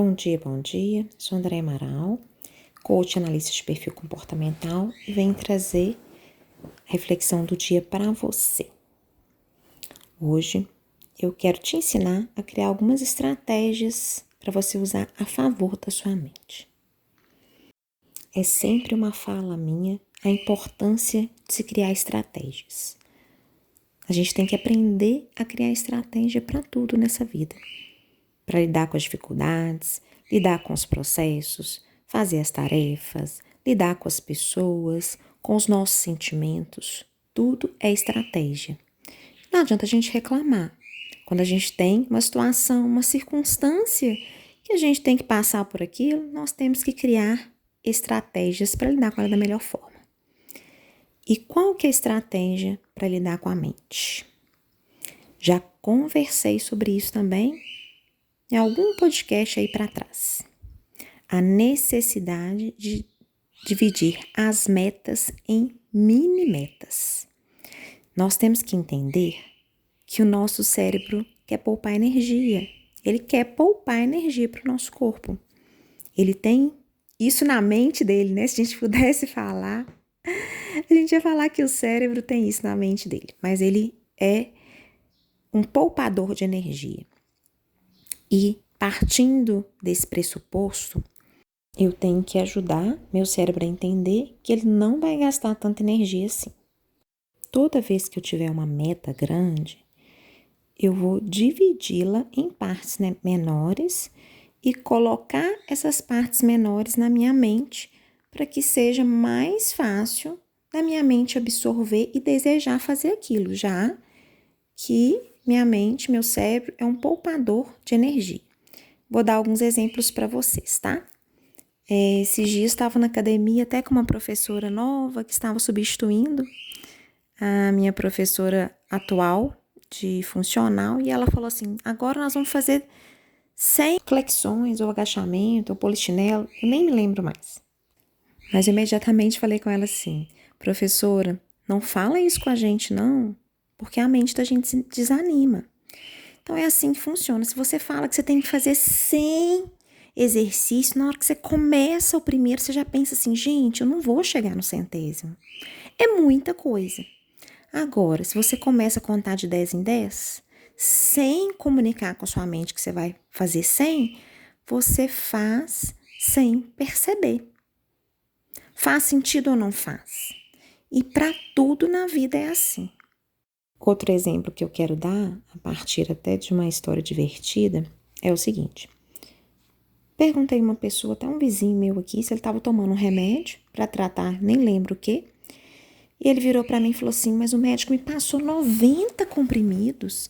Bom dia. Sou Andréia Amaral, coach analista de perfil comportamental e venho trazer a reflexão do dia para você. Hoje eu quero te ensinar a criar algumas estratégias para você usar a favor da sua mente. É sempre uma fala minha a importância de se criar estratégias. A gente tem que aprender a criar estratégia para tudo nessa vida. Para lidar com as dificuldades, lidar com os processos, fazer as tarefas, lidar com as pessoas, com os nossos sentimentos. Tudo é estratégia. Não adianta a gente reclamar. Quando a gente tem uma situação, uma circunstância que a gente tem que passar por aquilo, nós temos que criar estratégias para lidar com ela da melhor forma. E qual que é a estratégia para lidar com a mente? Já conversei sobre isso também em algum podcast aí para trás. A necessidade de dividir as metas em mini metas. Nós temos que entender que o nosso cérebro quer poupar energia. Ele quer poupar energia para o nosso corpo. Ele tem isso na mente dele, né? Se a gente pudesse falar, a gente ia falar que o cérebro tem isso na mente dele. Mas ele é um poupador de energia. E partindo desse pressuposto, eu tenho que ajudar meu cérebro a entender que ele não vai gastar tanta energia assim. Toda vez que eu tiver uma meta grande, eu vou dividi-la em partes menores e colocar essas partes menores na minha mente para que seja mais fácil da minha mente absorver e desejar fazer aquilo, já que minha mente, meu cérebro é um poupador de energia. Vou dar alguns exemplos para vocês, tá? Esses dias estava na academia até com uma professora nova que estava substituindo a minha professora atual de funcional e ela falou assim, agora nós vamos fazer 100 flexões ou agachamento ou polichinelo, eu nem me lembro mais. Mas eu imediatamente falei com ela assim, professora, não fala isso com a gente não, porque a mente da gente se desanima. Então é assim que funciona, se você fala que você tem que fazer 100 exercícios, na hora que você começa o primeiro, você já pensa assim, gente, eu não vou chegar no 100º. É muita coisa. Agora, se você começa a contar de 10 em 10, sem comunicar com a sua mente que você vai fazer 100, você faz sem perceber. Faz sentido ou não faz? E para tudo na vida é assim. Outro exemplo que eu quero dar, a partir até de uma história divertida, é o seguinte. Perguntei a uma pessoa, até um vizinho meu aqui, se ele estava tomando um remédio para tratar, nem lembro o quê. E ele virou para mim e falou assim, mas o médico me passou 90 comprimidos.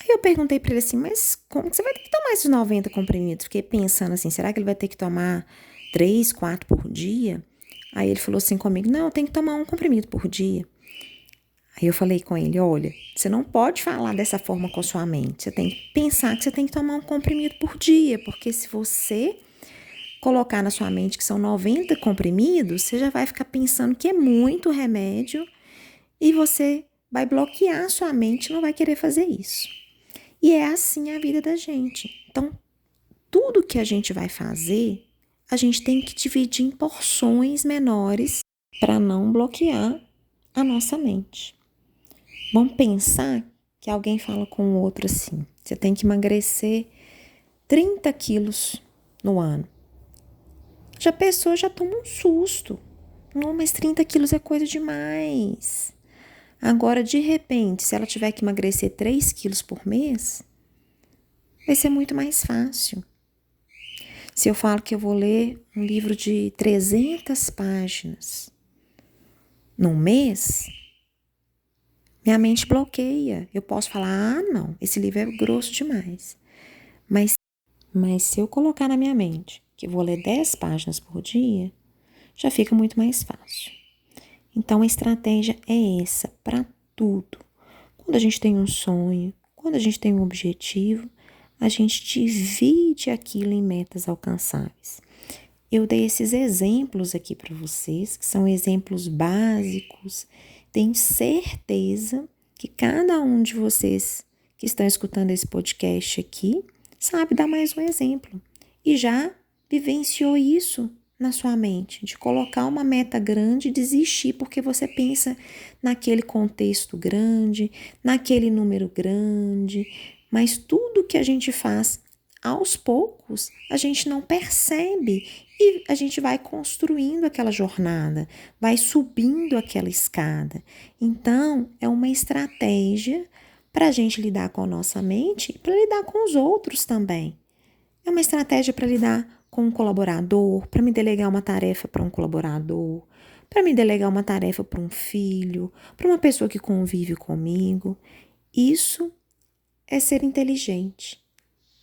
Aí eu perguntei para ele assim, mas como que você vai ter que tomar esses 90 comprimidos? Fiquei pensando assim, será que ele vai ter que tomar 3, 4 por dia? Aí ele falou assim comigo, não, tem que tomar um comprimido por dia. Aí eu falei com ele, olha, você não pode falar dessa forma com a sua mente. Você tem que pensar que você tem que tomar um comprimido por dia, porque se você colocar na sua mente que são 90 comprimidos, você já vai ficar pensando que é muito remédio e você vai bloquear a sua mente e não vai querer fazer isso. E é assim a vida da gente. Então, tudo que a gente vai fazer, a gente tem que dividir em porções menores para não bloquear a nossa mente. Vamos pensar que alguém fala com o outro assim, você tem que emagrecer 30 quilos no ano. A pessoa já toma um susto. Não, mas 30 quilos é coisa demais. Agora, de repente, se ela tiver que emagrecer 3 quilos por mês, vai ser muito mais fácil. Se eu falo que eu vou ler um livro de 300 páginas num mês, minha mente bloqueia. Eu posso falar, não, esse livro é grosso demais. Mas se eu colocar na minha mente que eu vou ler 10 páginas por dia, já fica muito mais fácil. Então, a estratégia é essa para tudo. Quando a gente tem um sonho, quando a gente tem um objetivo, a gente divide aquilo em metas alcançáveis. Eu dei esses exemplos aqui para vocês, que são exemplos básicos. Tenho certeza que cada um de vocês que estão escutando esse podcast aqui sabe dar mais um exemplo e já vivenciou isso na sua mente, de colocar uma meta grande e desistir porque você pensa naquele contexto grande, naquele número grande, mas tudo que a gente faz aos poucos, a gente não percebe e a gente vai construindo aquela jornada, vai subindo aquela escada. Então, é uma estratégia para a gente lidar com a nossa mente e para lidar com os outros também. É uma estratégia para lidar com um colaborador, para me delegar uma tarefa para um colaborador, para me delegar uma tarefa para um filho, para uma pessoa que convive comigo. Isso é ser inteligente,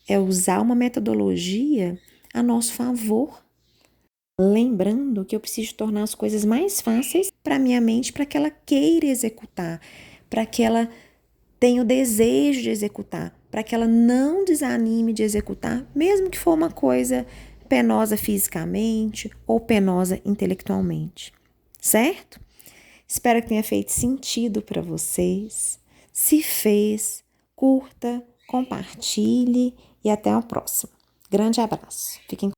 é usar uma metodologia a nosso favor, lembrando que eu preciso tornar as coisas mais fáceis para minha mente, para que ela queira executar, para que ela tenha o desejo de executar, para que ela não desanime de executar, mesmo que for uma coisa penosa fisicamente ou penosa intelectualmente, certo? Espero que tenha feito sentido para vocês. Se fez, curta, compartilhe e até a próxima. Grande abraço. Fiquem